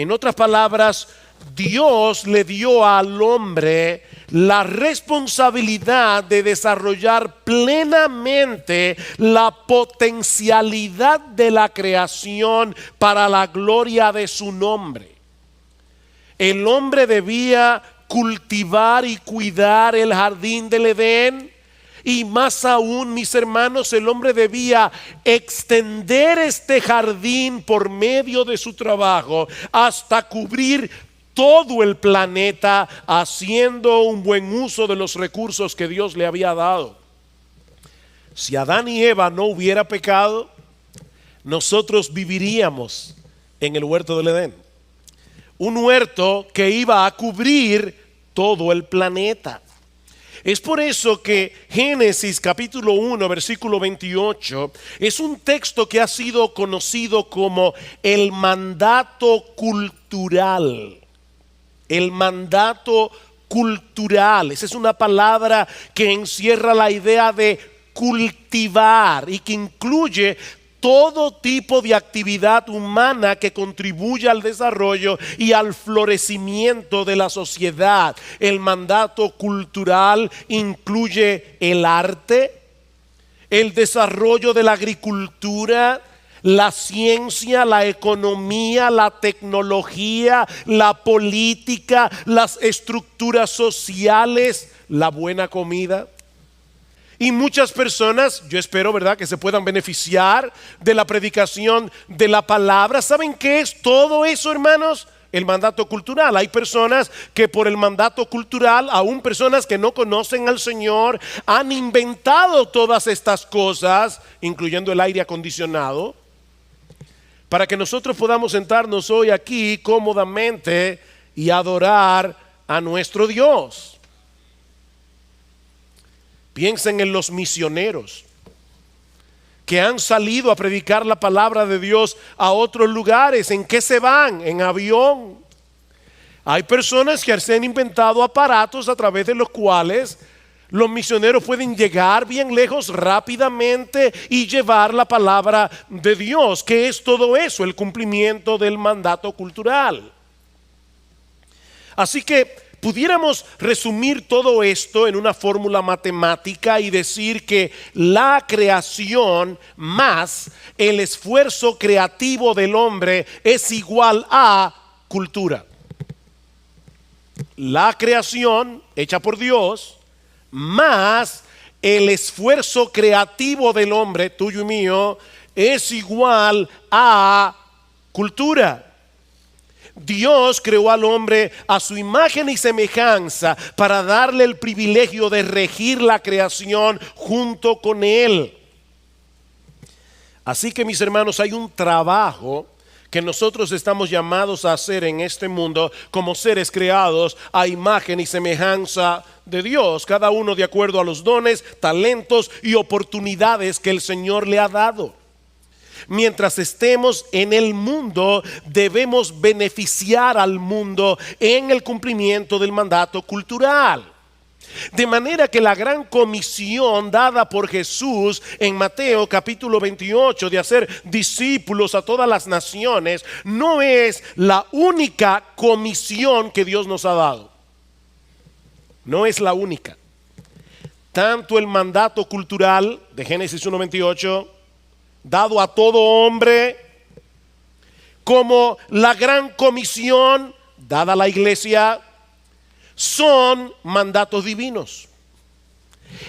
En otras palabras, Dios le dio al hombre la responsabilidad de desarrollar plenamente la potencialidad de la creación para la gloria de su nombre. El hombre debía cultivar y cuidar el jardín del Edén. Y más aún, mis hermanos, el hombre debía extender este jardín por medio de su trabajo hasta cubrir todo el planeta, haciendo un buen uso de los recursos que Dios le había dado. Si Adán y Eva no hubiera pecado, nosotros viviríamos en el huerto del Edén. Un huerto que iba a cubrir todo el planeta. Es por eso que Génesis capítulo 1 versículo 28 es un texto que ha sido conocido como el mandato cultural. El mandato cultural. Esa es una palabra que encierra la idea de cultivar y que incluye todo tipo de actividad humana que contribuya al desarrollo y al florecimiento de la sociedad. El mandato cultural incluye el arte, el desarrollo de la agricultura, la ciencia, la economía, la tecnología, la política, las estructuras sociales, la buena comida. Y muchas personas, yo espero, ¿verdad?, que se puedan beneficiar de la predicación de la palabra. ¿Saben qué es todo eso, hermanos? El mandato cultural. Hay personas que por el mandato cultural, aún personas que no conocen al Señor, han inventado todas estas cosas, incluyendo el aire acondicionado, para que nosotros podamos sentarnos hoy aquí cómodamente y adorar a nuestro Dios. Piensen en los misioneros que han salido a predicar la palabra de Dios a otros lugares. ¿En qué se van? En avión. Hay personas que se han inventado aparatos a través de los cuales los misioneros pueden llegar bien lejos rápidamente y llevar la palabra de Dios. ¿Qué es todo eso? El cumplimiento del mandato cultural. Así que pudiéramos resumir todo esto en una fórmula matemática y decir que la creación más el esfuerzo creativo del hombre es igual a cultura. La creación hecha por Dios más el esfuerzo creativo del hombre, tuyo y mío, es igual a cultura. Dios creó al hombre a su imagen y semejanza para darle el privilegio de regir la creación junto con él. Así que, mis hermanos, hay un trabajo que nosotros estamos llamados a hacer en este mundo como seres creados a imagen y semejanza de Dios, cada uno de acuerdo a los dones, talentos y oportunidades que el Señor le ha dado. Mientras estemos en el mundo, debemos beneficiar al mundo en el cumplimiento del mandato cultural. De manera que la gran comisión dada por Jesús en Mateo capítulo 28 de hacer discípulos a todas las naciones no es la única comisión que Dios nos ha dado. No es la única. Tanto el mandato cultural de Génesis 1:28 dado a todo hombre, como la gran comisión dada a la iglesia, son mandatos divinos.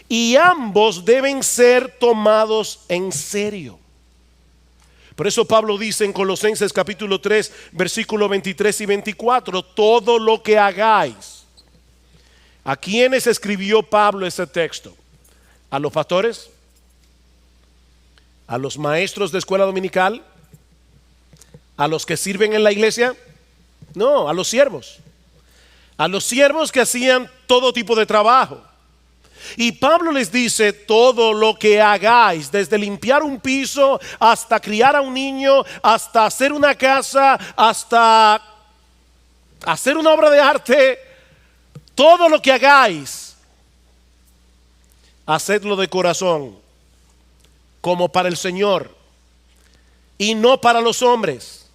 Y ambos deben ser tomados en serio. Por eso Pablo dice en Colosenses capítulo 3, versículos 23 y 24, todo lo que hagáis. ¿A quiénes escribió Pablo ese texto? ¿A los pastores? ¿A los maestros de escuela dominical? ¿A los que sirven en la iglesia? No, a los siervos. A los siervos que hacían todo tipo de trabajo. Y Pablo les dice, todo lo que hagáis, desde limpiar un piso hasta criar a un niño, hasta hacer una casa, hasta hacer una obra de arte, todo lo que hagáis, hacedlo de corazón, como para el Señor y no para los hombres,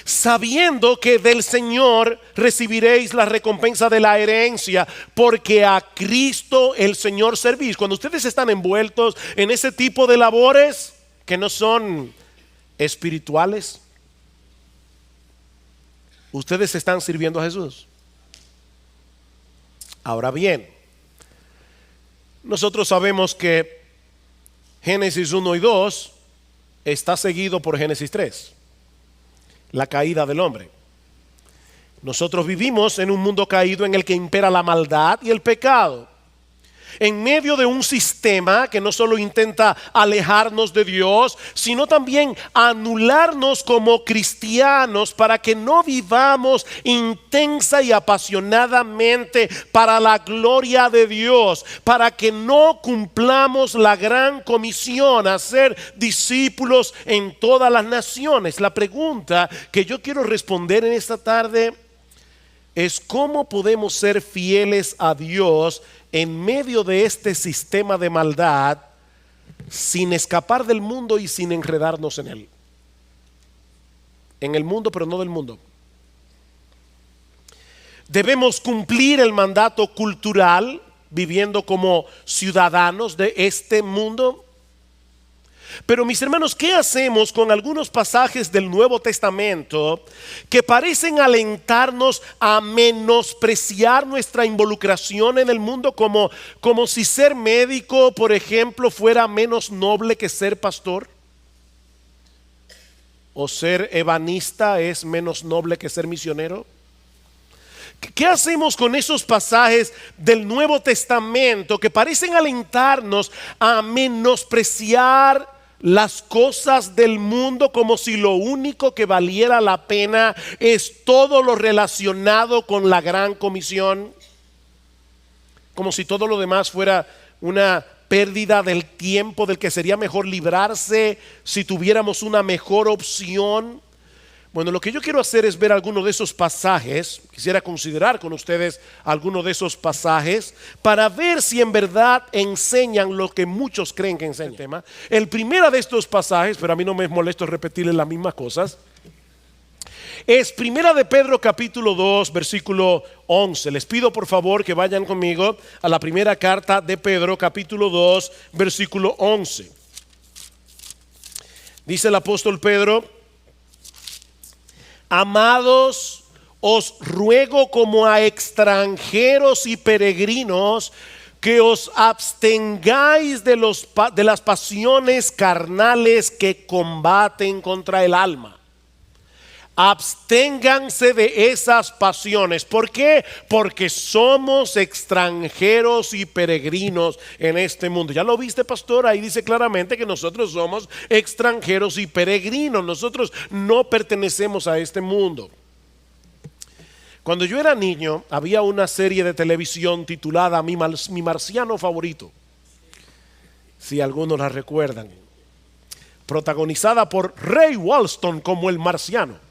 sabiendo que del Señor recibiréis la recompensa de la herencia, porque a Cristo el Señor servís. Cuando ustedes están envueltos en ese tipo de labores que no son espirituales, ustedes están sirviendo a Jesús. Ahora bien, nosotros sabemos que Génesis 1 y 2 está seguido por Génesis 3, la caída del hombre. Nosotros vivimos en un mundo caído en el que impera la maldad y el pecado, en medio de un sistema que no solo intenta alejarnos de Dios, sino también anularnos como cristianos para que no vivamos intensa y apasionadamente para la gloria de Dios, para que no cumplamos la gran comisión a ser discípulos en todas las naciones. La pregunta que yo quiero responder en esta tarde es: ¿cómo podemos ser fieles a Dios en medio de este sistema de maldad sin escapar del mundo y sin enredarnos en él? En el mundo, pero no del mundo. Debemos cumplir el mandato cultural viviendo como ciudadanos de este mundo. Pero mis hermanos, ¿qué hacemos con algunos pasajes del Nuevo Testamento que parecen alentarnos a menospreciar nuestra involucración en el mundo, como si ser médico, por ejemplo, fuera menos noble que ser pastor? ¿O ser ebanista es menos noble que ser misionero? ¿Qué hacemos con esos pasajes del Nuevo Testamento que parecen alentarnos a menospreciar las cosas del mundo, como si lo único que valiera la pena es todo lo relacionado con la gran comisión? Como si todo lo demás fuera una pérdida del tiempo del que sería mejor librarse si tuviéramos una mejor opción. Bueno, lo que yo quiero hacer es ver algunos de esos pasajes. Quisiera considerar con ustedes algunos de esos pasajes para ver si en verdad enseñan lo que muchos creen que enseñan. El primero de estos pasajes, pero a mí no me molesto repetirles las mismas cosas, es Primera de Pedro capítulo 2 versículo 11. Les pido por favor que vayan conmigo a la primera carta de Pedro capítulo 2 versículo 11. Dice el apóstol Pedro: amados, os ruego como a extranjeros y peregrinos que os abstengáis de las pasiones carnales que combaten contra el alma. Absténganse de esas pasiones. ¿Por qué? Porque somos extranjeros y peregrinos en este mundo. ¿Ya lo viste, pastor? Ahí dice claramente que nosotros somos extranjeros y peregrinos. Nosotros no pertenecemos a este mundo. Cuando yo era niño, había una serie de televisión titulada Mi Marciano Favorito, si algunos la recuerdan, protagonizada por Ray Walston como el marciano.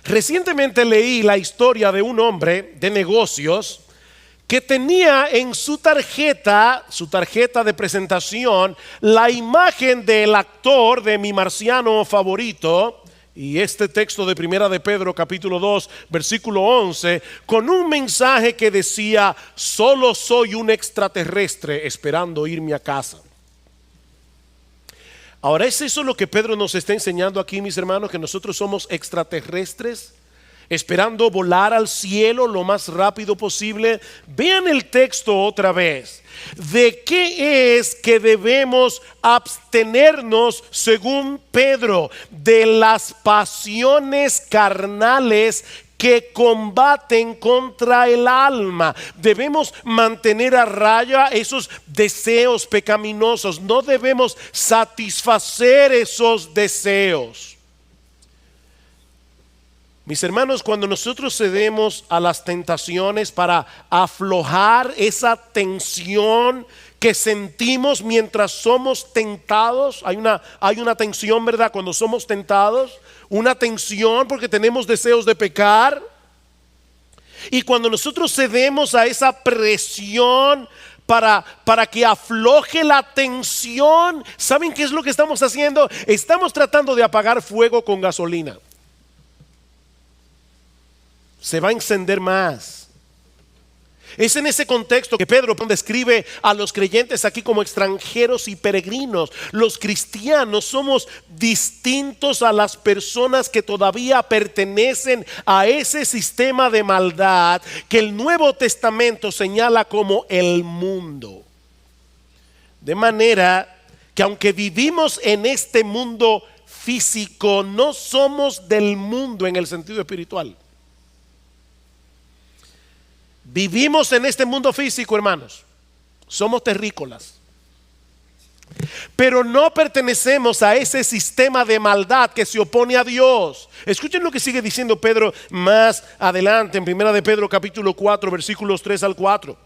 Recientemente leí la historia de un hombre de negocios que tenía en su tarjeta de presentación, la imagen del actor de Mi Marciano Favorito, y este texto de Primera de Pedro capítulo 2 versículo 11, con un mensaje que decía: solo soy un extraterrestre esperando irme a casa. Ahora, ¿es eso lo que Pedro nos está enseñando aquí, mis hermanos? Que nosotros somos extraterrestres esperando volar al cielo lo más rápido posible. Vean el texto otra vez. ¿De qué es que debemos abstenernos según Pedro? De las pasiones carnales que combaten contra el alma. Debemos mantener a raya esos deseos pecaminosos. No debemos satisfacer esos deseos. Mis hermanos, cuando nosotros cedemos a las tentaciones para aflojar esa tensión que sentimos mientras somos tentados, hay una tensión, ¿verdad? Cuando somos tentados, una tensión porque tenemos deseos de pecar. Y cuando nosotros cedemos a esa presión para que afloje la tensión, ¿saben qué es lo que estamos haciendo? Estamos tratando de apagar fuego con gasolina. se va a encender más. Es en ese contexto que Pedro describe a los creyentes aquí como extranjeros y peregrinos. Los cristianos somos distintos a las personas que todavía pertenecen a ese sistema de maldad que el Nuevo Testamento señala como el mundo. De manera que aunque vivimos en este mundo físico, no somos del mundo en el sentido espiritual. Vivimos en este mundo físico, hermanos. Somos terrícolas. Pero no pertenecemos a ese sistema de maldad que se opone a Dios. Escuchen lo que sigue diciendo Pedro más adelante en 1 de Pedro capítulo 4 versículos 3 al 4.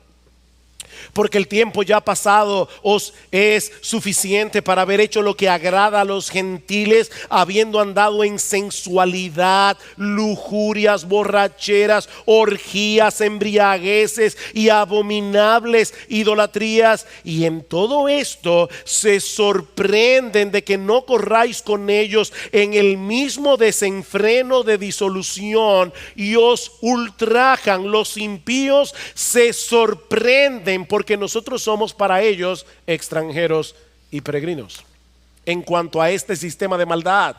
Porque el tiempo ya pasado os es suficiente para haber hecho lo que agrada a los gentiles, habiendo andado en sensualidad, lujurias, borracheras, orgías, embriagueces y abominables idolatrías. Y en todo esto se sorprenden de que no corráis con ellos en el mismo desenfreno de disolución, y os ultrajan. Los impíos se sorprenden porque nosotros somos para ellos extranjeros y peregrinos. En cuanto a este sistema de maldad,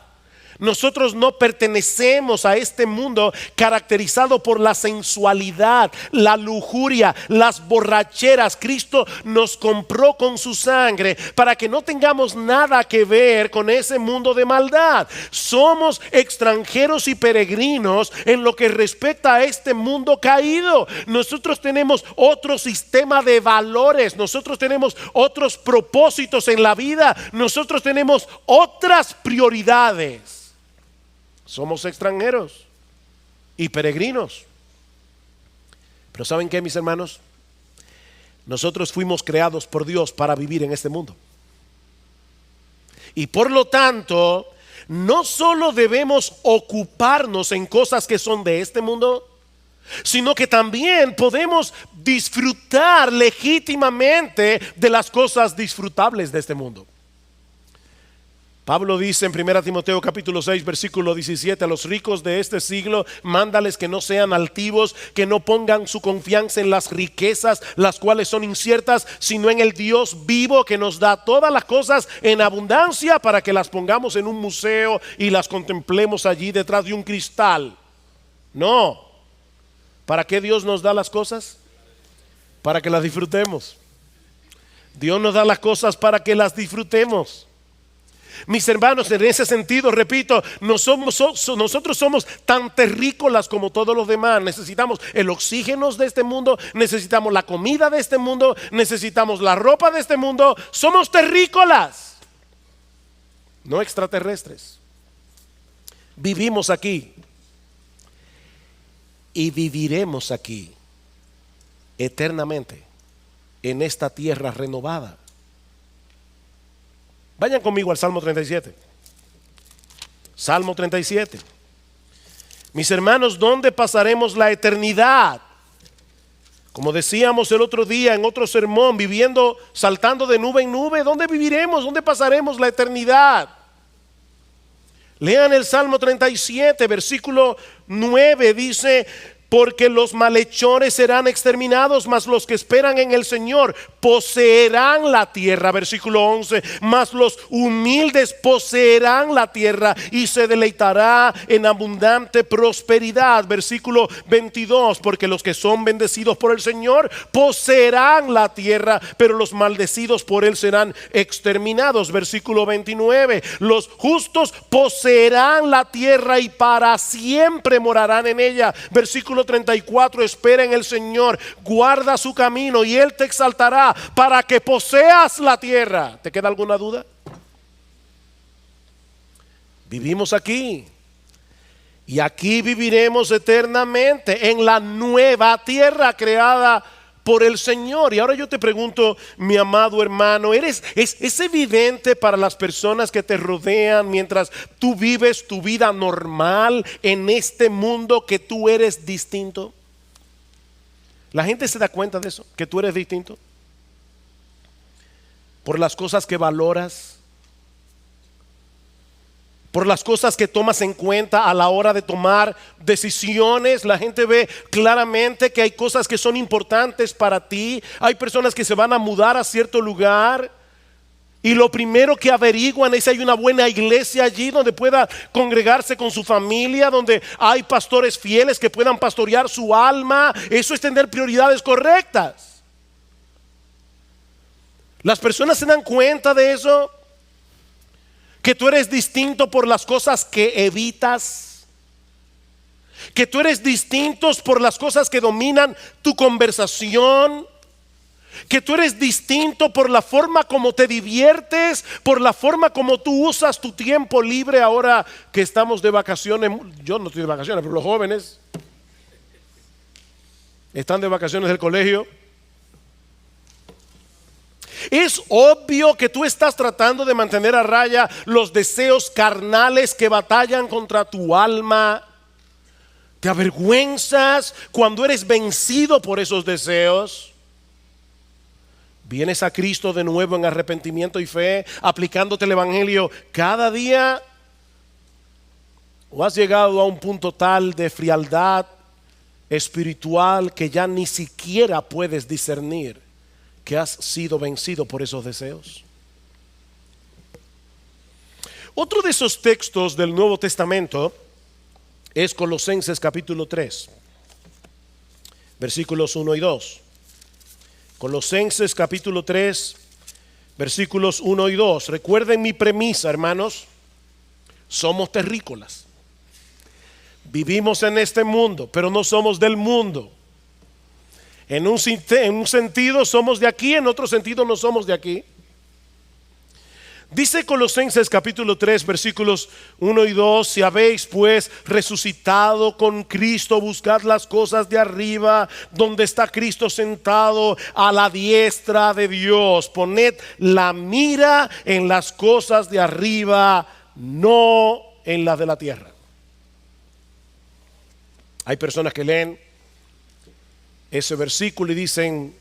nosotros no pertenecemos a este mundo caracterizado por la sensualidad, la lujuria, las borracheras. Cristo nos compró con su sangre para que no tengamos nada que ver con ese mundo de maldad. Somos extranjeros y peregrinos en lo que respecta a este mundo caído. Nosotros tenemos otro sistema de valores, nosotros tenemos otros propósitos en la vida, nosotros tenemos otras prioridades. Somos extranjeros y peregrinos. Pero ¿saben qué, mis hermanos? Nosotros fuimos creados por Dios para vivir en este mundo. Y por lo tanto, no solo debemos ocuparnos en cosas que son de este mundo, sino que también podemos disfrutar legítimamente de las cosas disfrutables de este mundo. Pablo dice en 1 Timoteo capítulo 6 versículo 17: a los ricos de este siglo mándales que no sean altivos, que no pongan su confianza en las riquezas, las cuales son inciertas, sino en el Dios vivo, que nos da todas las cosas en abundancia, para que las pongamos en un museo y las contemplemos allí detrás de un cristal. No. ¿Para qué Dios nos da las cosas? Para que las disfrutemos. Dios nos da las cosas para que las disfrutemos. Mis hermanos, en ese sentido, repito, nosotros somos tan terrícolas como todos los demás. Necesitamos el oxígeno de este mundo, necesitamos la comida de este mundo, necesitamos la ropa de este mundo. Somos terrícolas, no extraterrestres. Vivimos aquí y viviremos aquí eternamente en esta tierra renovada. Vayan conmigo al Salmo 37. Salmo 37. Mis hermanos, ¿dónde pasaremos la eternidad? Como decíamos el otro día en otro sermón, viviendo, saltando de nube en nube. ¿Dónde viviremos? ¿Dónde pasaremos la eternidad? Lean el Salmo 37, versículo 9, dice: porque los malhechores serán exterminados, mas los que esperan en el Señor poseerán la tierra. Versículo 11: mas los humildes poseerán la tierra y se deleitará en abundante prosperidad. Versículo 22: porque los que son bendecidos por el Señor poseerán la tierra, pero los maldecidos por él serán exterminados. Versículo 29: los justos poseerán la tierra y para siempre morarán en ella. Versículo 34: espera en el Señor, guarda su camino y él te exaltará para que poseas la tierra. ¿Te queda alguna duda? Vivimos aquí y aquí viviremos eternamente en la nueva tierra creada por el Señor. Y ahora yo te pregunto, mi amado hermano, ¿es evidente para las personas que te rodean mientras tú vives tu vida normal en este mundo que tú eres distinto? ¿La gente se da cuenta de eso? ¿Que tú eres distinto? Por las cosas que valoras, por las cosas que tomas en cuenta a la hora de tomar decisiones. La gente ve claramente que hay cosas que son importantes para ti. Hay personas que se van a mudar a cierto lugar y lo primero que averiguan es si hay una buena iglesia allí donde pueda congregarse con su familia, donde hay pastores fieles que puedan pastorear su alma. Eso es tener prioridades correctas. Las personas se dan cuenta de eso, que tú eres distinto por las cosas que evitas, que tú eres distinto por las cosas que dominan tu conversación, que tú eres distinto por la forma como te diviertes, por la forma como tú usas tu tiempo libre. Ahora que estamos de vacaciones, yo no estoy de vacaciones, pero los jóvenes están de vacaciones del colegio. Es obvio que tú estás tratando de mantener a raya los deseos carnales que batallan contra tu alma. Te avergüenzas cuando eres vencido por esos deseos. Vienes a Cristo de nuevo en arrepentimiento y fe, aplicándote el evangelio cada día. ¿O has llegado a un punto tal de frialdad espiritual que ya ni siquiera puedes discernir que has sido vencido por esos deseos? Otro de esos textos del Nuevo Testamento es Colosenses capítulo 3, versículos 1 y 2. Colosenses capítulo 3, versículos 1 y 2. Recuerden mi premisa, hermanos. Somos terrícolas. Vivimos en este mundo, pero no somos del mundo. En un sentido somos de aquí, en otro sentido no somos de aquí. Dice Colosenses capítulo 3 versículos 1 y 2: si habéis pues resucitado con Cristo, buscad las cosas de arriba, donde está Cristo sentado a la diestra de Dios. Poned la mira en las cosas de arriba, no en las de la tierra. Hay personas que leen ese versículo y dicen: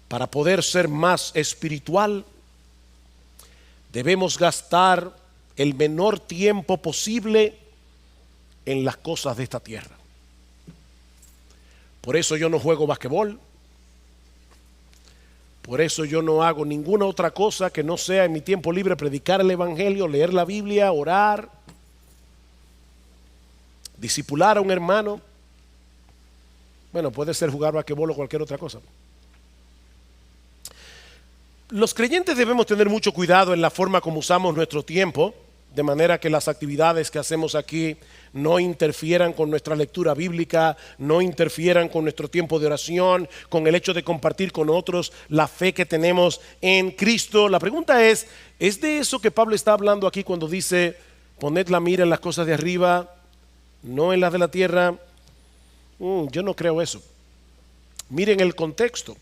para poder ser más espiritual, debemos gastar el menor tiempo posible en las cosas de esta tierra. Por eso yo no juego basquetbol. Por eso yo no hago ninguna otra cosa que no sea en mi tiempo libre predicar el evangelio, leer la Biblia, orar, discipular a un hermano. Bueno, puede ser jugar basquetbol o cualquier otra cosa. Los creyentes debemos tener mucho cuidado en la forma como usamos nuestro tiempo, de manera que las actividades que hacemos aquí no interfieran con nuestra lectura bíblica, no interfieran con nuestro tiempo de oración, con el hecho de compartir con otros la fe que tenemos en Cristo. La pregunta ¿es de eso que Pablo está hablando aquí cuando dice: poned la mira en las cosas de arriba, no en las de la tierra? Yo no creo eso. Miren el contexto.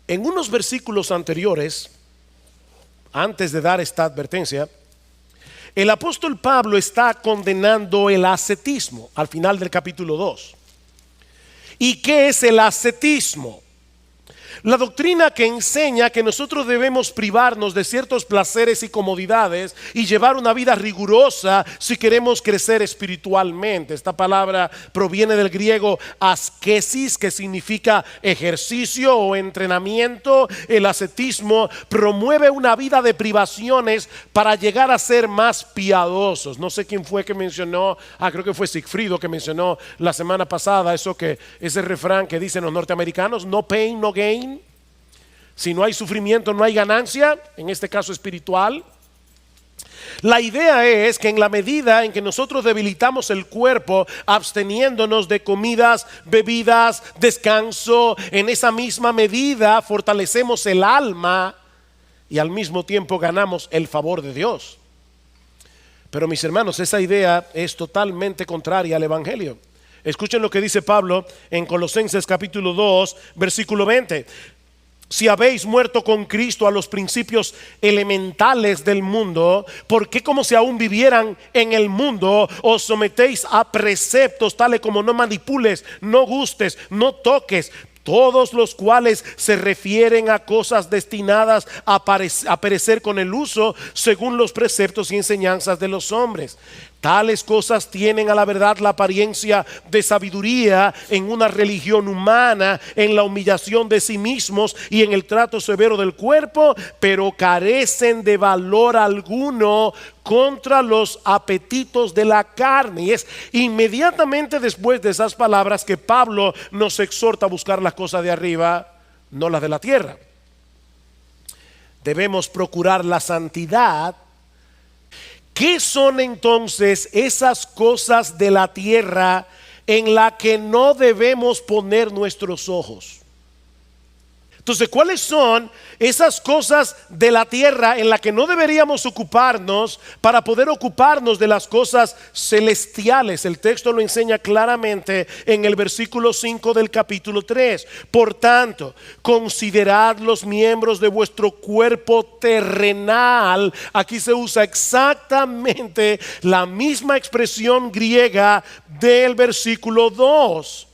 En unos versículos anteriores, antes de dar esta advertencia, el apóstol Pablo está condenando el ascetismo al final del capítulo 2. ¿Y qué es el ascetismo? La doctrina que enseña que nosotros debemos privarnos de ciertos placeres y comodidades y llevar una vida rigurosa si queremos crecer espiritualmente. Esta palabra proviene del griego askesis, que significa ejercicio o entrenamiento. El ascetismo promueve una vida de privaciones para llegar a ser más piadosos. No sé quién fue que mencionó, creo que fue Sigfrido que mencionó la semana pasada ese refrán que dicen los norteamericanos: no pain, no gain. Si no hay sufrimiento, no hay ganancia, en este caso espiritual. La idea es que en la medida en que nosotros debilitamos el cuerpo, absteniéndonos de comidas, bebidas, descanso, en esa misma medida fortalecemos el alma y al mismo tiempo ganamos el favor de Dios. Pero mis hermanos, esa idea es totalmente contraria al evangelio. Escuchen lo que dice Pablo en Colosenses capítulo 2, versículo 20. Si habéis muerto con Cristo a los principios elementales del mundo, ¿por qué como si aún vivieran en el mundo os sometéis a preceptos tales como no manipules, no gustes, no toques, todos los cuales se refieren a cosas destinadas a perecer con el uso, según los preceptos y enseñanzas de los hombres. Tales cosas tienen a la verdad la apariencia de sabiduría en una religión humana, en la humillación de sí mismos y en el trato severo del cuerpo, pero carecen de valor alguno contra los apetitos de la carne. Y es inmediatamente después de esas palabras que Pablo nos exhorta a buscar las cosas de arriba, no las de la tierra. Debemos procurar la santidad. ¿Qué son entonces esas cosas de la tierra en las que no debemos poner nuestros ojos? Entonces, ¿cuáles son esas cosas de la tierra en las que no deberíamos ocuparnos para poder ocuparnos de las cosas celestiales? El texto lo enseña claramente en el versículo 5 del capítulo 3. Por tanto, considerad los miembros de vuestro cuerpo terrenal. Aquí se usa exactamente la misma expresión griega del versículo 2.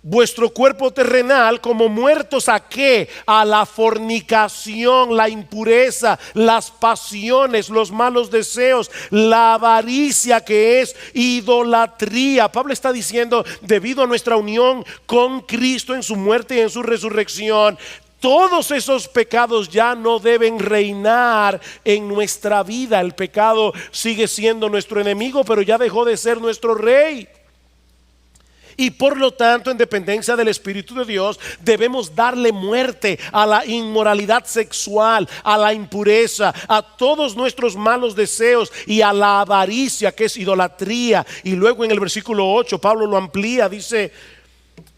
Vuestro cuerpo terrenal como muertos ¿a qué? A la fornicación, la impureza, las pasiones, los malos deseos, la avaricia, que es idolatría. Pablo está diciendo, debido a nuestra unión con Cristo en su muerte y en su resurrección, todos esos pecados ya no deben reinar en nuestra vida. El pecado sigue siendo nuestro enemigo, pero ya dejó de ser nuestro rey. Y por lo tanto, en dependencia del Espíritu de Dios, debemos darle muerte a la inmoralidad sexual, a la impureza, a todos nuestros malos deseos y a la avaricia, que es idolatría. Y luego en el versículo 8 Pablo lo amplía, dice,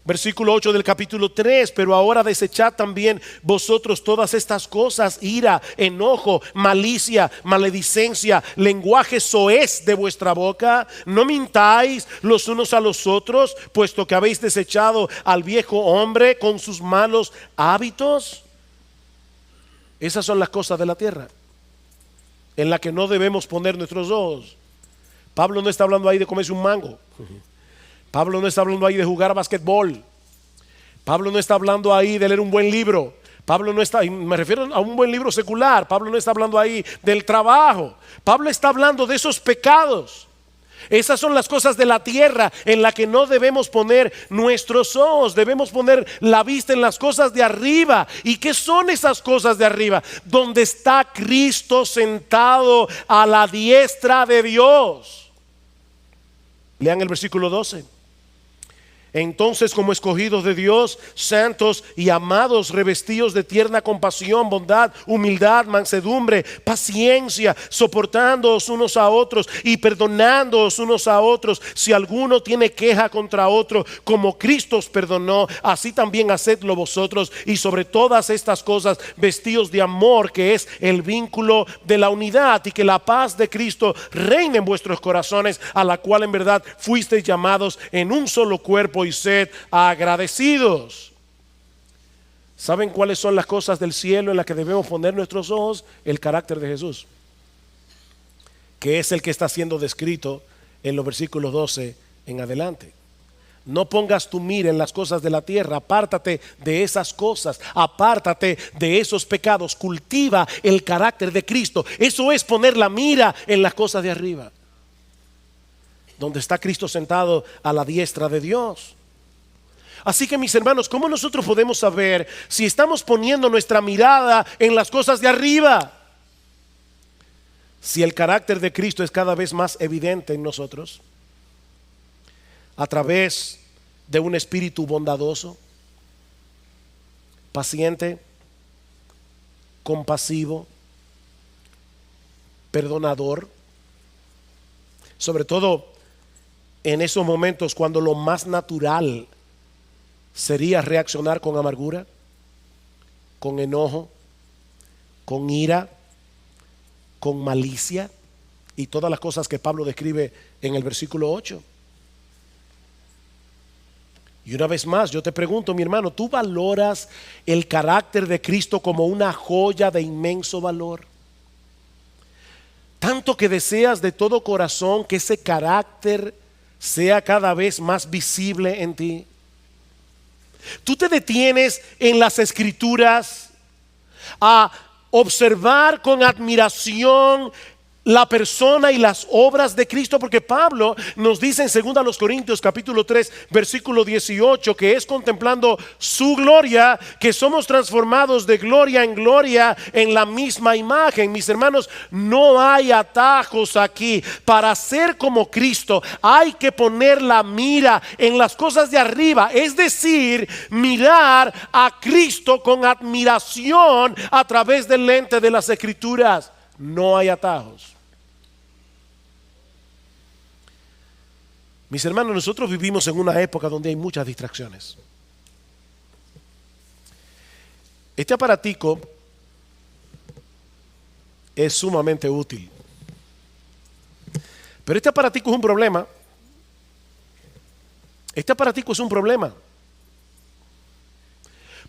versículo 8 del capítulo 3, pero ahora desechad también vosotros todas estas cosas: ira, enojo, malicia, maledicencia, lenguaje soez de vuestra boca. No mintáis los unos a los otros, puesto que habéis desechado al viejo hombre con sus malos hábitos. Esas son las cosas de la tierra en las que no debemos poner nuestros ojos. Pablo no está hablando ahí de comerse un mango. Pablo no está hablando ahí de jugar a basquetbol. Pablo no está hablando ahí de leer un buen libro. Pablo no está, me refiero a un buen libro secular. Pablo no está hablando ahí del trabajo. Pablo está hablando de esos pecados. Esas son las cosas de la tierra en las que no debemos poner nuestros ojos. Debemos poner la vista en las cosas de arriba. ¿Y qué son esas cosas de arriba? Donde está Cristo sentado a la diestra de Dios. Lean el versículo 12. Entonces, como escogidos de Dios, santos y amados, revestidos de tierna compasión, bondad, humildad, mansedumbre, paciencia, soportándoos unos a otros y perdonándoos unos a otros, si alguno tiene queja contra otro, como Cristo os perdonó, así también hacedlo vosotros. Y sobre todas estas cosas, vestidos de amor, que es el vínculo de la unidad, y que la paz de Cristo reine en vuestros corazones, a la cual en verdad fuisteis llamados en un solo cuerpo, y sed agradecidos. ¿Saben cuáles son las cosas del cielo en las que debemos poner nuestros ojos? El carácter de Jesús, que es el que está siendo descrito en los versículos 12 en adelante. No pongas tu mira en las cosas de la tierra, apártate de esas cosas, apártate de esos pecados, cultiva el carácter de Cristo. Eso es poner la mira en las cosas de arriba, donde está Cristo sentado a la diestra de Dios. Así que, mis hermanos, ¿cómo nosotros podemos saber si estamos poniendo nuestra mirada en las cosas de arriba? Si el carácter de Cristo es cada vez más evidente en nosotros, a través de un espíritu bondadoso, paciente, compasivo, perdonador, sobre todo en esos momentos cuando lo más natural sería reaccionar con amargura, con enojo, con ira, con malicia y todas las cosas que Pablo describe en el versículo 8. Y una vez más yo te pregunto, mi hermano, ¿tú valoras el carácter de Cristo como una joya de inmenso valor? Tanto que deseas de todo corazón que ese carácter sea cada vez más visible en ti. Tú te detienes en las Escrituras a observar con admiración la persona y las obras de Cristo, porque Pablo nos dice en 2 Corintios capítulo 3 versículo 18 que es contemplando su gloria que somos transformados de gloria en gloria en la misma imagen. Mis hermanos, no hay atajos aquí. Para ser como Cristo hay que poner la mira en las cosas de arriba, es decir, mirar a Cristo con admiración a través del lente de las Escrituras. No hay atajos. Mis hermanos, nosotros vivimos en una época donde hay muchas distracciones. Este aparatico es sumamente útil. Pero este aparatico es un problema. Este aparatico es un problema.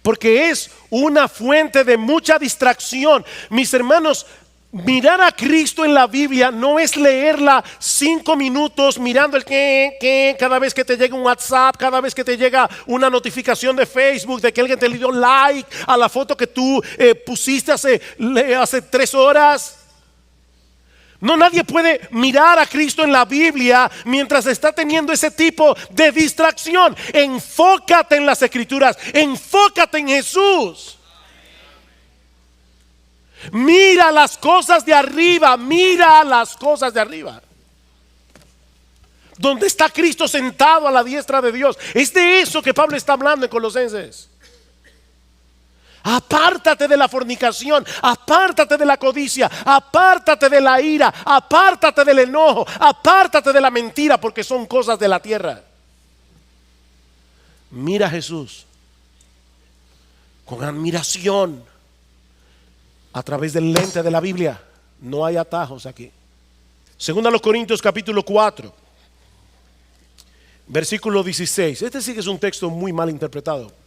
Porque es una fuente de mucha distracción. Mis hermanos, mirar a Cristo en la Biblia no es leerla 5 minutos mirando el que cada vez que te llega un WhatsApp, cada vez que te llega una notificación de Facebook de que alguien te le dio like a la foto que tú pusiste hace 3 horas. No, nadie puede mirar a Cristo en la Biblia mientras está teniendo ese tipo de distracción. Enfócate en las Escrituras, enfócate en Jesús. Mira las cosas de arriba, mira las cosas de arriba. Donde está Cristo sentado a la diestra de Dios. Es de eso que Pablo está hablando en Colosenses. Apártate de la fornicación, apártate de la codicia, apártate de la ira, apártate del enojo, apártate de la mentira, porque son cosas de la tierra. Mira a Jesús con admiración a través del lente de la Biblia. No hay atajos aquí. 2 Corintios capítulo 4 versículo 16. Este sí que es un texto muy mal interpretado.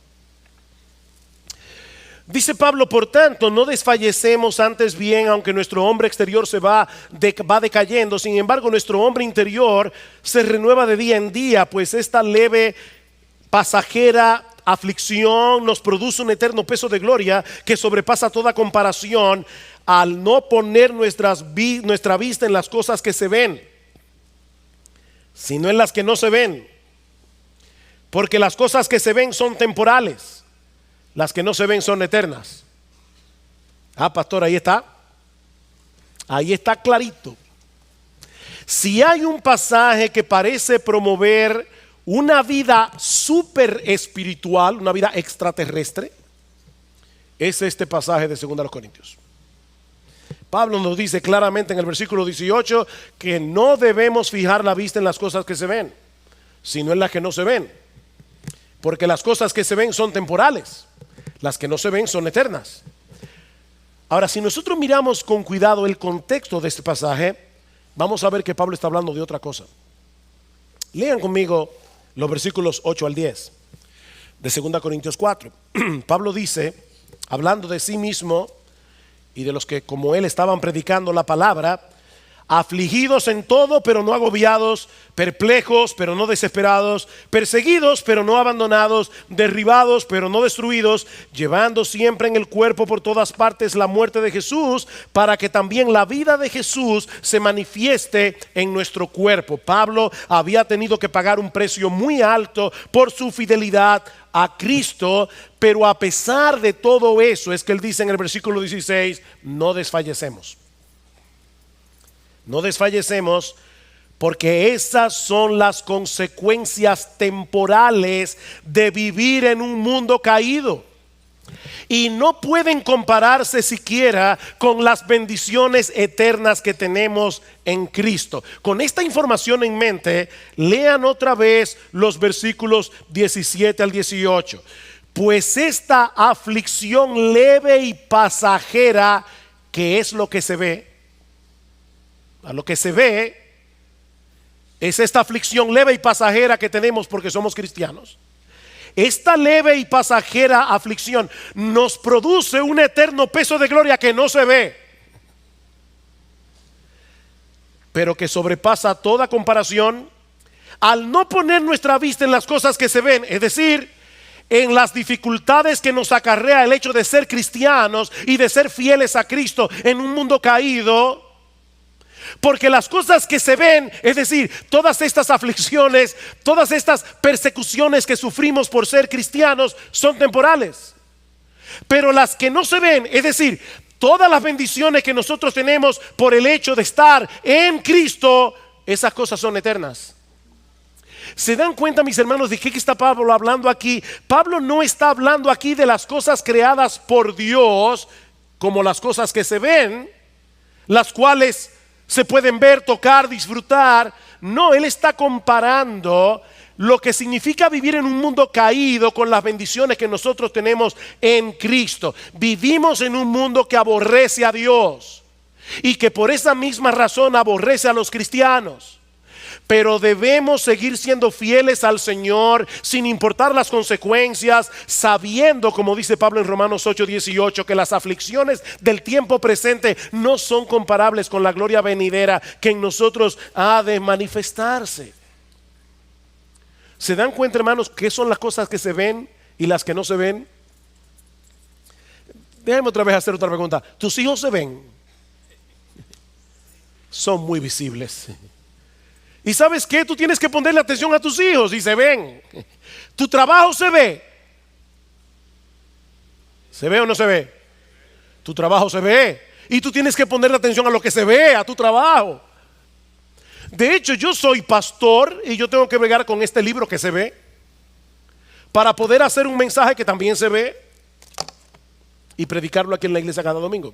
Dice Pablo: por tanto, no desfallecemos, antes bien, aunque nuestro hombre exterior va decayendo, sin embargo nuestro hombre interior se renueva de día en día, pues esta leve pasajera aflicción nos produce un eterno peso de gloria que sobrepasa toda comparación, al no poner nuestra vista en las cosas que se ven, sino en las que no se ven. Porque las cosas que se ven son temporales, las que no se ven son eternas. Pastor, ahí está clarito. Si hay un pasaje que parece promover una vida súper espiritual, una vida extraterrestre, es este pasaje de 2 Corintios. Pablo nos dice claramente en el versículo 18 que no debemos fijar la vista en las cosas que se ven, sino en las que no se ven. Porque las cosas que se ven son temporales, las que no se ven son eternas. Ahora, si nosotros miramos con cuidado el contexto de este pasaje, vamos a ver que Pablo está hablando de otra cosa. Lean conmigo los versículos 8 al 10 de 2 Corintios 4. Pablo dice, hablando de sí mismo y de los que como él estaban predicando la palabra: afligidos en todo, pero no agobiados; perplejos, pero no desesperados; perseguidos, pero no abandonados; derribados, pero no destruidos; llevando siempre en el cuerpo por todas partes la muerte de Jesús, para que también la vida de Jesús se manifieste en nuestro cuerpo. Pablo había tenido que pagar un precio muy alto por su fidelidad a Cristo, pero a pesar de todo eso, es que él dice en el versículo 16: no desfallecemos. No desfallecemos, porque esas son las consecuencias temporales de vivir en un mundo caído, y no pueden compararse siquiera con las bendiciones eternas que tenemos en Cristo. Con esta información en mente, lean otra vez los versículos 17 al 18. Pues esta aflicción leve y pasajera, que es lo que se ve, a lo que se ve es esta aflicción leve y pasajera que tenemos porque somos cristianos. Esta leve y pasajera aflicción nos produce un eterno peso de gloria que no se ve, pero que sobrepasa toda comparación al no poner nuestra vista en las cosas que se ven, es decir, en las dificultades que nos acarrea el hecho de ser cristianos y de ser fieles a Cristo en un mundo caído. Porque las cosas que se ven, es decir, todas estas aflicciones, todas estas persecuciones que sufrimos por ser cristianos, son temporales. Pero las que no se ven, es decir, todas las bendiciones que nosotros tenemos por el hecho de estar en Cristo, esas cosas son eternas. ¿Se dan cuenta, mis hermanos, de qué está Pablo hablando aquí? Pablo no está hablando aquí de las cosas creadas por Dios, como las cosas que se ven, las cuales se pueden ver, tocar, disfrutar. No, él está comparando lo que significa vivir en un mundo caído con las bendiciones que nosotros tenemos en Cristo. Vivimos en un mundo que aborrece a Dios y que por esa misma razón aborrece a los cristianos. Pero debemos seguir siendo fieles al Señor sin importar las consecuencias, sabiendo, como dice Pablo en Romanos 8:18, que las aflicciones del tiempo presente no son comparables con la gloria venidera que en nosotros ha de manifestarse. ¿Se dan cuenta, hermanos, qué son las cosas que se ven y las que no se ven? Déjame otra vez hacer otra pregunta. ¿Tus hijos se ven? Son muy visibles. ¿Y sabes qué? Tú tienes que ponerle atención a tus hijos y se ven. Tu trabajo se ve. ¿Se ve o no se ve? Tu trabajo se ve. Y tú tienes que ponerle atención a lo que se ve, a tu trabajo. De hecho, yo soy pastor y yo tengo que bregar con este libro que se ve para poder hacer un mensaje que también se ve y predicarlo aquí en la iglesia cada domingo.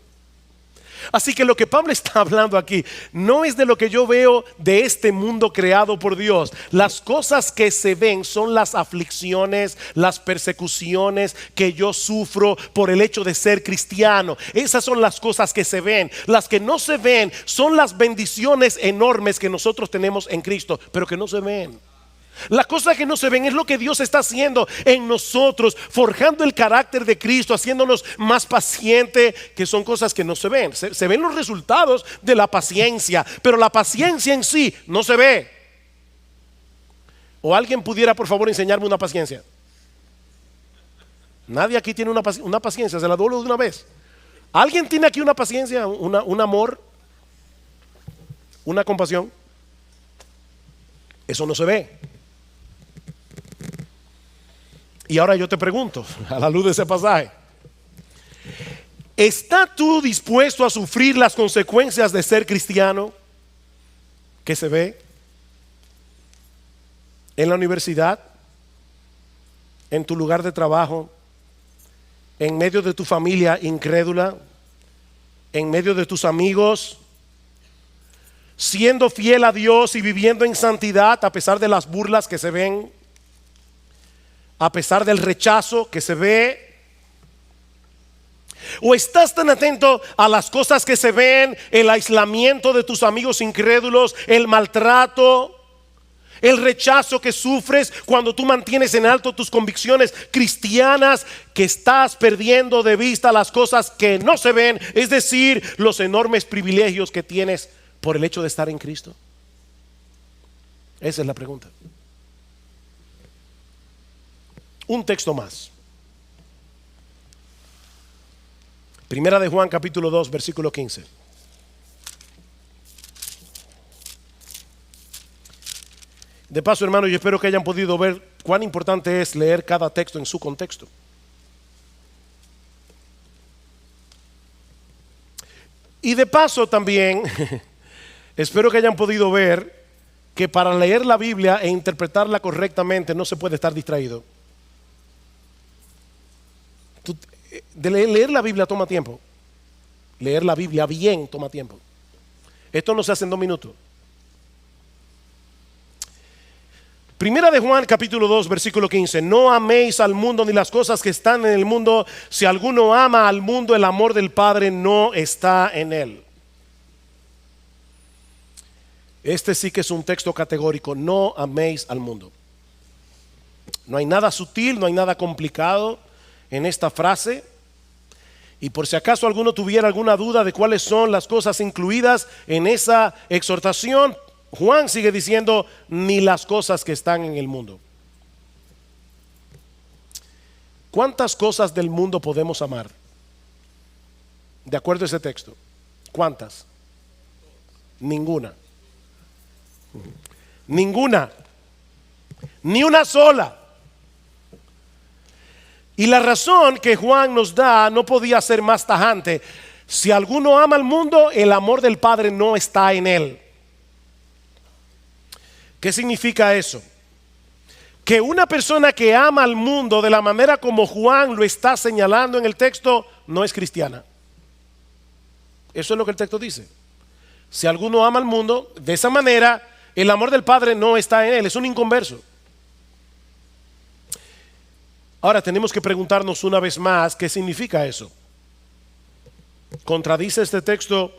Así que lo que Pablo está hablando aquí no es de lo que yo veo de este mundo creado por Dios. Las cosas que se ven son las aflicciones, las persecuciones que yo sufro por el hecho de ser cristiano. Esas son las cosas que se ven. Las que no se ven son las bendiciones enormes que nosotros tenemos en Cristo, pero que no se ven. Las cosas que no se ven es lo que Dios está haciendo en nosotros, forjando el carácter de Cristo, haciéndonos más pacientes, que son cosas que no se ven. Se ven los resultados de la paciencia, pero la paciencia en sí no se ve. ¿O alguien pudiera por favor enseñarme una paciencia? Nadie aquí tiene una paciencia, se la doblo de una vez. ¿Alguien tiene aquí una paciencia, un amor, una compasión? Eso no se ve. Y ahora yo te pregunto, a la luz de ese pasaje, ¿estás tú dispuesto a sufrir las consecuencias de ser cristiano? ¿Qué se ve? En la universidad, en tu lugar de trabajo, en medio de tu familia incrédula, en medio de tus amigos, siendo fiel a Dios y viviendo en santidad a pesar de las burlas que se ven, a pesar del rechazo que se ve. ¿O estás tan atento a las cosas que se ven, el aislamiento de tus amigos incrédulos, el maltrato, el rechazo que sufres cuando tú mantienes en alto tus convicciones cristianas, que estás perdiendo de vista las cosas que no se ven, es decir, los enormes privilegios que tienes por el hecho de estar en Cristo? Esa es la pregunta. Un texto más. Primera de Juan capítulo 2 versículo 15. De paso, hermano, yo espero que hayan podido ver cuán importante es leer cada texto en su contexto. Y de paso también espero que hayan podido ver que para leer la Biblia e interpretarla correctamente no se puede estar distraído. Leer la Biblia toma tiempo. Leer la Biblia bien toma tiempo. Esto no se hace en 2 minutos. Primera de Juan capítulo 2 versículo 15. No améis al mundo ni las cosas que están en el mundo. Si alguno ama al mundo, el amor del Padre no está en él. Este sí que es un texto categórico. No améis al mundo. No hay nada sutil, no hay nada complicado en esta frase. Y por si acaso alguno tuviera alguna duda de cuáles son las cosas incluidas en esa exhortación, Juan sigue diciendo: ni las cosas que están en el mundo. ¿Cuántas cosas del mundo podemos amar? De acuerdo a ese texto. ¿Cuántas? Ninguna. Ninguna. Ni una sola. Y la razón que Juan nos da no podía ser más tajante. Si alguno ama al mundo, el amor del Padre no está en él. ¿Qué significa eso? Que una persona que ama al mundo de la manera como Juan lo está señalando en el texto no es cristiana. Eso es lo que el texto dice. Si alguno ama al mundo de esa manera, el amor del Padre no está en él, es un inconverso. Ahora tenemos que preguntarnos una vez más, ¿qué significa eso? ¿Contradice este texto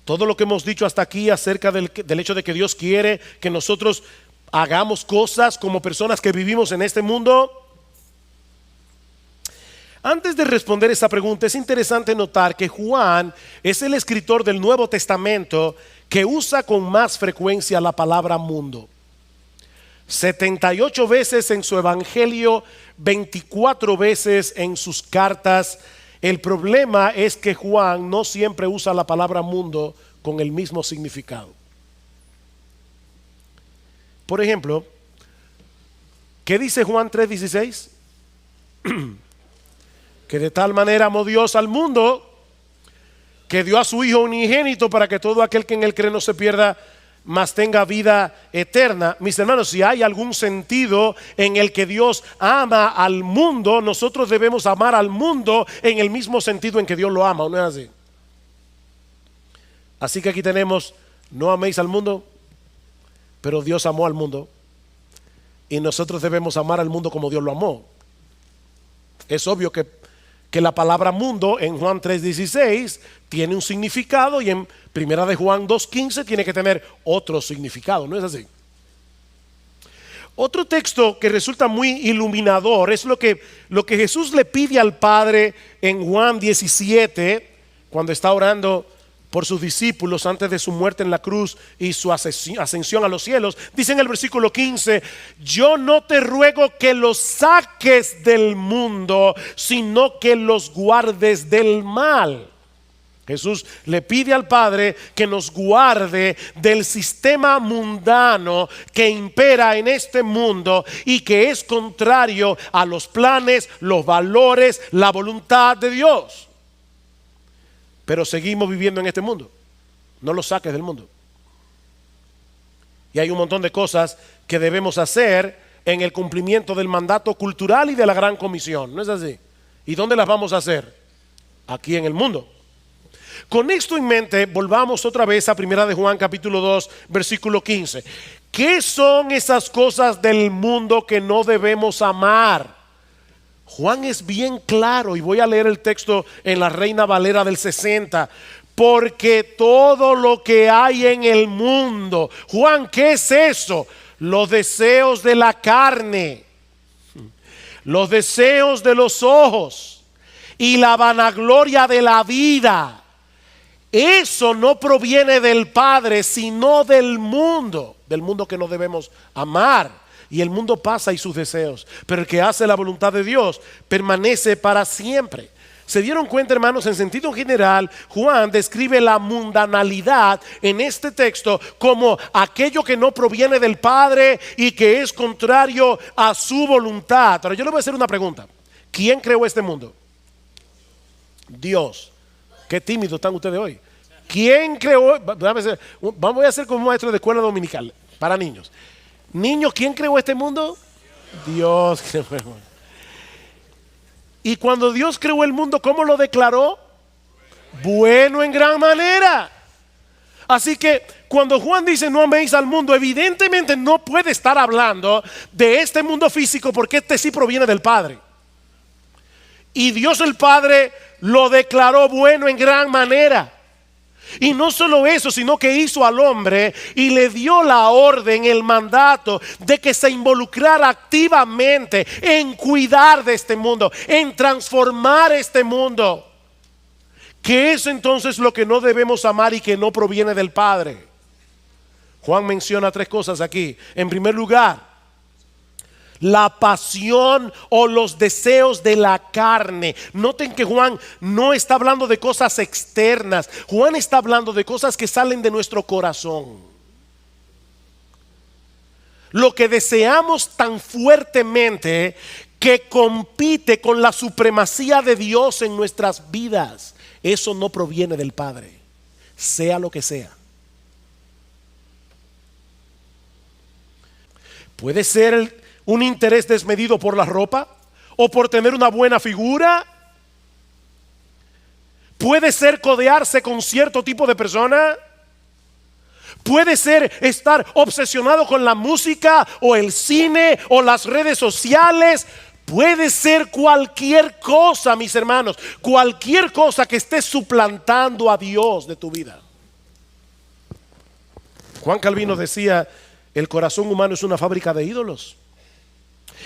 todo lo que hemos dicho hasta aquí acerca del hecho de que Dios quiere que nosotros hagamos cosas como personas que vivimos en este mundo? Antes de responder esa pregunta, es interesante notar que Juan es el escritor del Nuevo Testamento que usa con más frecuencia la palabra mundo. 78 veces en su evangelio, 24 veces en sus cartas. El problema es que Juan no siempre usa la palabra mundo con el mismo significado. Por ejemplo, ¿qué dice Juan 3:16? Que de tal manera amó Dios al mundo que dio a su Hijo unigénito para que todo aquel que en él cree no se pierda, mas tenga vida eterna. Mis hermanos, si hay algún sentido en el que Dios ama al mundo, nosotros debemos amar al mundo en el mismo sentido en que Dios lo ama, ¿o no es así? Así que aquí tenemos, no améis al mundo, pero Dios amó al mundo, y nosotros debemos amar al mundo como Dios lo amó. Es obvio que la palabra mundo en Juan 3:16 tiene un significado y en primera de Juan 2:15 tiene que tener otro significado, ¿no es así? Otro texto que resulta muy iluminador es lo que Jesús le pide al Padre en Juan 17, cuando está orando por sus discípulos antes de su muerte en la cruz y su ascensión a los cielos. Dice en el versículo 15: yo no te ruego que los saques del mundo, sino que los guardes del mal. Jesús le pide al Padre que nos guarde del sistema mundano que impera en este mundo y que es contrario a los planes, los valores, la voluntad de Dios. Pero seguimos viviendo en este mundo. No lo saques del mundo. Y hay un montón de cosas que debemos hacer en el cumplimiento del mandato cultural y de la gran comisión. ¿No es así? ¿Y dónde las vamos a hacer? Aquí en el mundo. Con esto en mente, volvamos otra vez a primera de Juan capítulo 2, versículo 15. ¿Qué son esas cosas del mundo que no debemos amar? Juan es bien claro, y voy a leer el texto en la Reina Valera del 60. Porque todo lo que hay en el mundo, Juan, ¿qué es eso? Los deseos de la carne, los deseos de los ojos y la vanagloria de la vida. Eso no proviene del Padre, sino del mundo que no debemos amar. Y el mundo pasa y sus deseos, pero el que hace la voluntad de Dios permanece para siempre. ¿Se dieron cuenta, hermanos? En sentido general, Juan describe la mundanalidad en este texto como aquello que no proviene del Padre y que es contrario a su voluntad. Ahora yo le voy a hacer una pregunta. ¿Quién creó este mundo? Dios. Qué tímidos están ustedes hoy. ¿Quién creó? Voy a hacer como maestro de escuela dominical para niños. Niños, ¿quién creó este mundo? Dios creó el mundo. Y cuando Dios creó el mundo, ¿cómo lo declaró? Bueno en gran manera. Así que cuando Juan dice no améis al mundo, evidentemente no puede estar hablando de este mundo físico, porque este sí proviene del Padre. Y Dios el Padre lo declaró bueno en gran manera. Y no solo eso, sino que hizo al hombre y le dio la orden, el mandato de que se involucrara activamente en cuidar de este mundo, en transformar este mundo. ¿Qué es entonces lo que no debemos amar y que no proviene del Padre? Juan menciona tres cosas aquí. En primer lugar, la pasión o los deseos de la carne. Noten que Juan no está hablando de cosas externas. Juan está hablando de cosas que salen de nuestro corazón. Lo que deseamos tan fuertemente que compite con la supremacía de Dios en nuestras vidas. Eso no proviene del Padre, sea lo que sea. Puede ser un interés desmedido por la ropa o por tener una buena figura. Puede ser codearse con cierto tipo de persona. Puede ser estar obsesionado con la música o el cine o las redes sociales. Puede ser cualquier cosa, mis hermanos, cualquier cosa que esté suplantando a Dios de tu vida. Juan Calvino decía: el corazón humano es una fábrica de ídolos.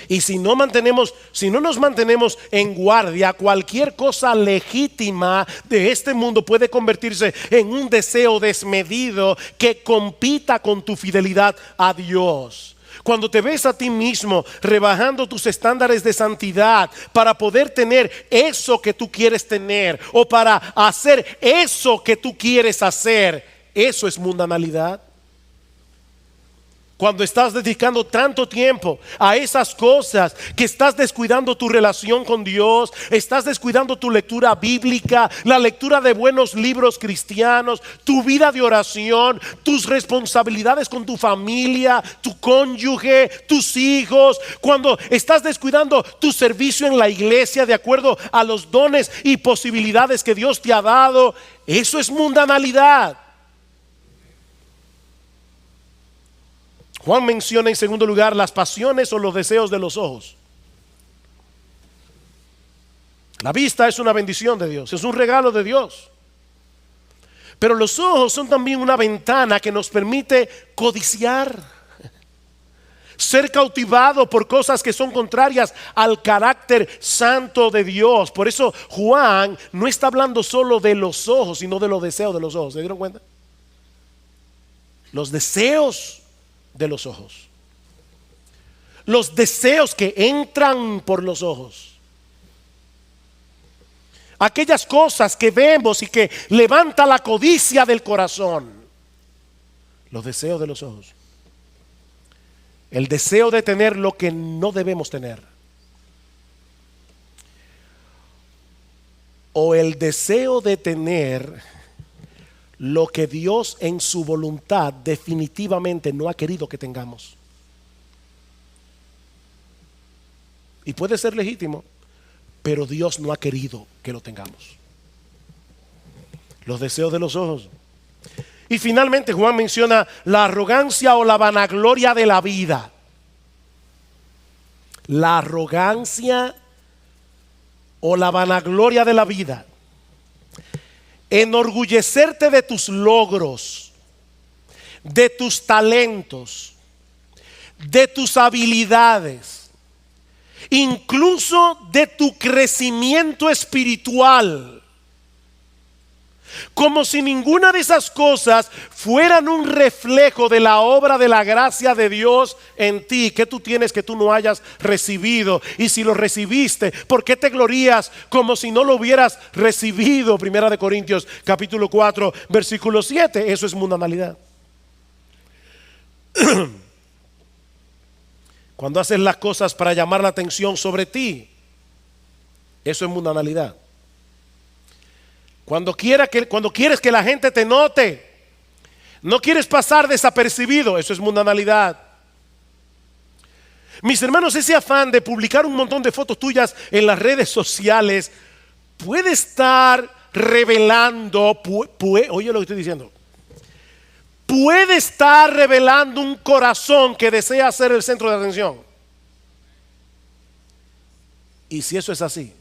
Y si no nos mantenemos en guardia, cualquier cosa legítima de este mundo puede convertirse en un deseo desmedido que compita con tu fidelidad a Dios. Cuando te ves a ti mismo rebajando tus estándares de santidad para poder tener eso que tú quieres tener o para hacer eso que tú quieres hacer, eso es mundanalidad. Cuando estás dedicando tanto tiempo a esas cosas que estás descuidando tu relación con Dios, estás descuidando tu lectura bíblica, la lectura de buenos libros cristianos, tu vida de oración, tus responsabilidades con tu familia, tu cónyuge, tus hijos, cuando estás descuidando tu servicio en la iglesia de acuerdo a los dones y posibilidades que Dios te ha dado, eso es mundanalidad. Juan menciona en segundo lugar las pasiones o los deseos de los ojos. La vista es una bendición de Dios, es un regalo de Dios. Pero los ojos son también una ventana que nos permite codiciar, ser cautivado por cosas que son contrarias al carácter santo de Dios. Por eso Juan no está hablando solo de los ojos, sino de los deseos de los ojos. ¿Se dieron cuenta? Los deseos de los ojos, los deseos que entran por los ojos, aquellas cosas que vemos y que levanta la codicia del corazón, los deseos de los ojos, el deseo de tener lo que no debemos tener, o el deseo de tener lo que Dios en su voluntad definitivamente no ha querido que tengamos. Y puede ser legítimo, pero Dios no ha querido que lo tengamos. Los deseos de los ojos. Y finalmente Juan menciona la arrogancia o la vanagloria de la vida. La arrogancia o la vanagloria de la vida. Enorgullecerte de tus logros, de tus talentos, de tus habilidades, incluso de tu crecimiento espiritual, como si ninguna de esas cosas fueran un reflejo de la obra de la gracia de Dios en ti. ¿Qué tú tienes que tú no hayas recibido? Y si lo recibiste, ¿por qué te glorías como si no lo hubieras recibido? Primera de Corintios capítulo 4 versículo 7. Eso es mundanalidad. Cuando haces las cosas para llamar la atención sobre ti, eso es mundanalidad. Cuando quieres que la gente te note, no quieres pasar desapercibido, eso es mundanalidad. Mis hermanos, ese afán de publicar un montón de fotos tuyas en las redes sociales puede estar revelando, oye lo que estoy diciendo, puede estar revelando un corazón que desea ser el centro de atención. Y si eso es así,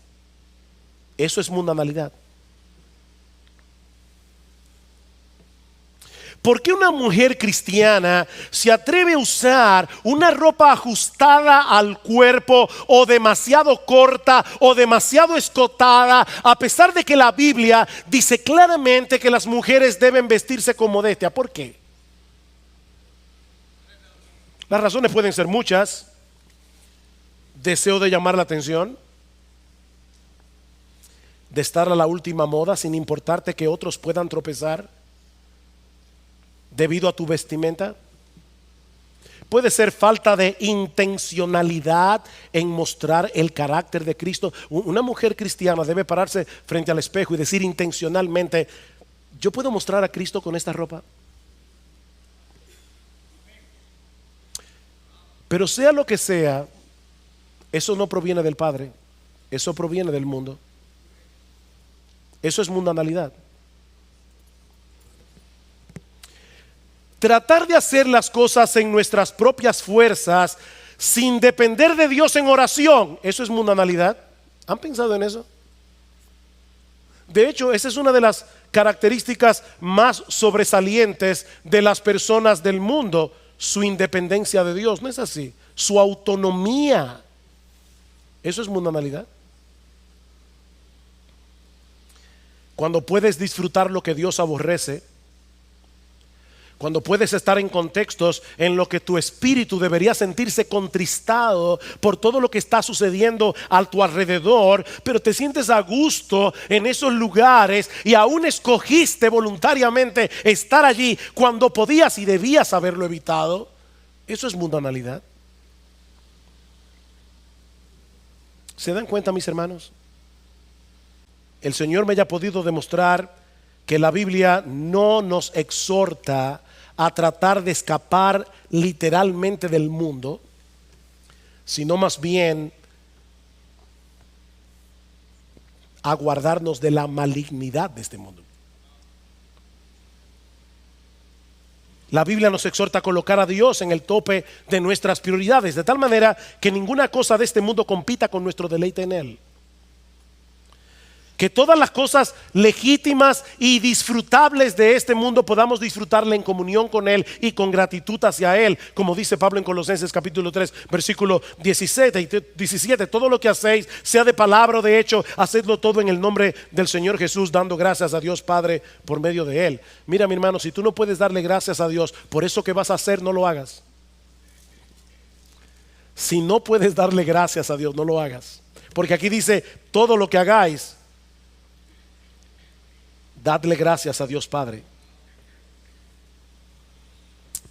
eso es mundanalidad. ¿Por qué una mujer cristiana se atreve a usar una ropa ajustada al cuerpo o demasiado corta o demasiado escotada, a pesar de que la Biblia dice claramente que las mujeres deben vestirse con modestia? ¿Por qué? Las razones pueden ser muchas. deseo de llamar la atención, de estar a la última moda sin importarte que otros puedan tropezar debido a tu vestimenta. Puede ser falta de intencionalidad en mostrar el carácter de Cristo. Una mujer cristiana debe pararse frente al espejo y decir intencionalmente: ¿yo puedo mostrar a Cristo con esta ropa? Pero sea lo que sea, eso no proviene del Padre, eso proviene del mundo. Eso es mundanalidad. Tratar de hacer las cosas en nuestras propias fuerzas sin depender de Dios en oración, eso es mundanalidad. ¿Han pensado en eso? De hecho, esa es una de las características más sobresalientes de las personas del mundo, su independencia de Dios. ¿No es así? Su autonomía. Eso es mundanalidad. Cuando puedes disfrutar lo que Dios aborrece, cuando puedes estar en contextos en los que tu espíritu debería sentirse contristado por todo lo que está sucediendo a tu alrededor, pero te sientes a gusto en esos lugares y aún escogiste voluntariamente estar allí cuando podías y debías haberlo evitado, eso es mundanalidad. ¿Se dan cuenta, mis hermanos? El Señor me haya podido demostrar que la Biblia no nos exhorta a tratar de escapar literalmente del mundo, sino más bien a guardarnos de la malignidad de este mundo. La Biblia nos exhorta a colocar a Dios en el tope de nuestras prioridades, de tal manera que ninguna cosa de este mundo compita con nuestro deleite en Él. Que todas las cosas legítimas y disfrutables de este mundo podamos disfrutarle en comunión con Él y con gratitud hacia Él, como dice Pablo en Colosenses capítulo 3 versículo 17. Todo lo que hacéis, sea de palabra o de hecho, hacedlo todo en el nombre del Señor Jesús, dando gracias a Dios Padre por medio de Él. Mira, mi hermano, si tú no puedes darle gracias a Dios por eso que vas a hacer, no lo hagas. Si no puedes darle gracias a Dios, no lo hagas. Porque aquí dice: todo lo que hagáis, dadle gracias a Dios Padre.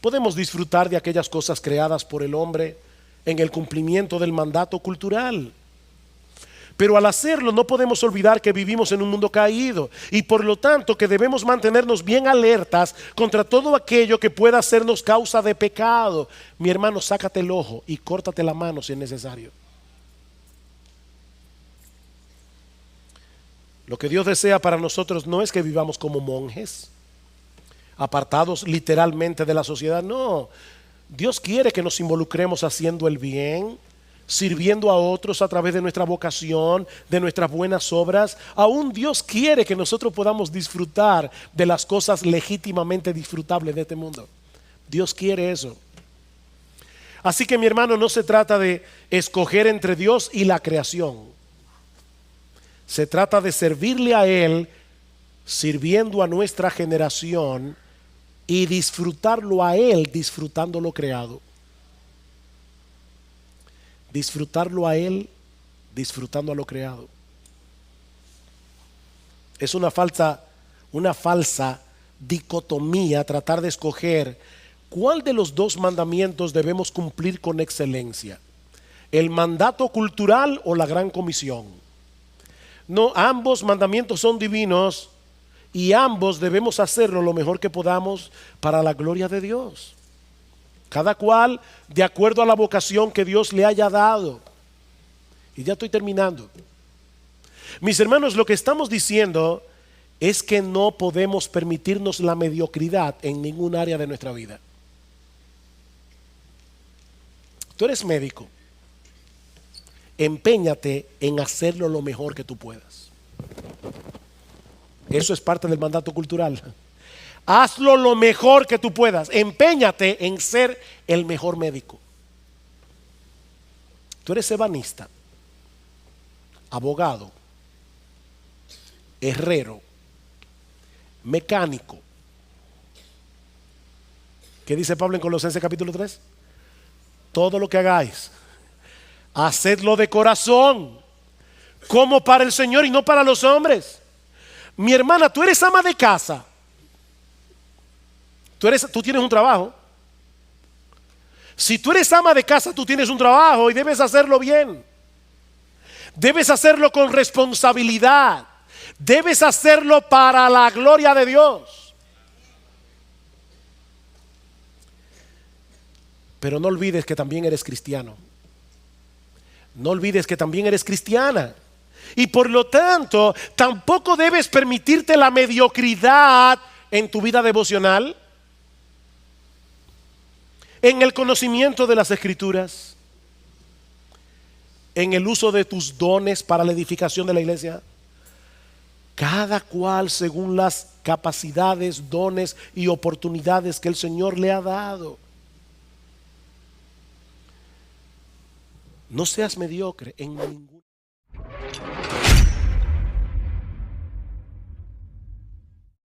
Podemos disfrutar de aquellas cosas creadas por el hombre en el cumplimiento del mandato cultural, pero al hacerlo no podemos olvidar que vivimos en un mundo caído y por lo tanto que debemos mantenernos bien alertas contra todo aquello que pueda hacernos causa de pecado. Mi hermano, sácate el ojo y córtate la mano si es necesario. Lo que Dios desea para nosotros no es que vivamos como monjes, apartados literalmente de la sociedad. No, Dios quiere que nos involucremos haciendo el bien, sirviendo a otros a través de nuestra vocación, de nuestras buenas obras. Aún Dios quiere que nosotros podamos disfrutar de las cosas legítimamente disfrutables de este mundo. Dios quiere eso. Así que, mi hermano, no se trata de escoger entre Dios y la creación. Se trata de servirle a Él, sirviendo a nuestra generación y disfrutarlo a Él, disfrutando lo creado. Disfrutarlo a Él, disfrutando a lo creado. Es una falsa dicotomía tratar de escoger cuál de los dos mandamientos debemos cumplir con excelencia: el mandato cultural o la gran comisión. No, ambos mandamientos son divinos y ambos debemos hacerlo lo mejor que podamos para la gloria de Dios. Cada cual de acuerdo a la vocación que Dios le haya dado. Y ya estoy terminando. Mis hermanos, lo que estamos diciendo es que no podemos permitirnos la mediocridad en ningún área de nuestra vida. Tú eres médico. Empéñate en hacerlo lo mejor que tú puedas. Eso es parte del mandato cultural. Hazlo lo mejor que tú puedas. Empéñate en ser el mejor médico. Tú eres ebanista, abogado, herrero, mecánico. ¿Qué dice Pablo en Colosenses capítulo 3? Todo lo que hagáis, hacedlo de corazón, como para el Señor y no para los hombres. Mi hermana, tú eres ama de casa. Tú tienes un trabajo. Si tú eres ama de casa, tú tienes un trabajo y debes hacerlo bien. Debes hacerlo con responsabilidad. Debes hacerlo para la gloria de Dios. Pero no olvides que también eres cristiano. No olvides que también eres cristiana. Y por lo tanto, tampoco debes permitirte la mediocridad en tu vida devocional, en el conocimiento de las Escrituras, en el uso de tus dones para la edificación de la iglesia. Cada cual según las capacidades, dones y oportunidades que el Señor le ha dado. No seas mediocre en ningún